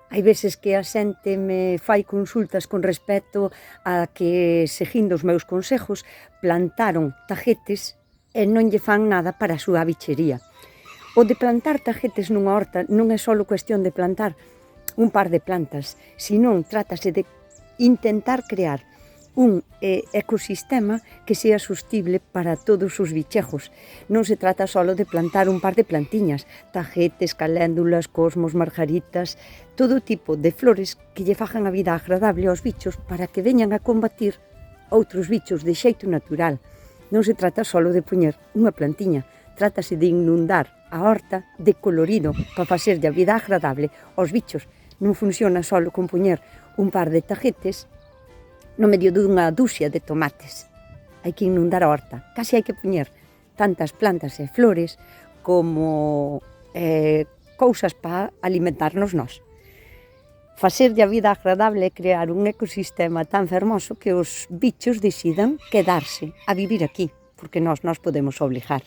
Hai veces que a xente me fai consultas con respecto a que, seguindo os meus consejos, plantaron tagetes e non lle fan nada para a súa bichería. O de plantar tagetes nunha horta non é só cuestión de plantar un par de plantas, senón trátase de intentar crear un ecosistema que sea sostible para todos os bichejos. Non se trata só de plantar un par de plantiñas, tagetes, caléndulas, cosmos, margaritas, todo tipo de flores que lle fajan a vida agradable aos bichos para que veñan a combatir outros bichos de xeito natural. Non se trata só de poñer unha plantiña, trátase de inundar a horta de colorido para facerlle a vida agradable aos bichos. Non funciona só con poñer un par de tagetes no medio dunha dúcia de tomates. Hai que inundar a horta. Casi hai que poñer tantas plantas e flores como cousas para alimentarnos nós. Facerlle a vida agradable é crear un ecosistema tan fermoso que os bichos decidan quedarse a vivir aquí, porque nós podemos obligar.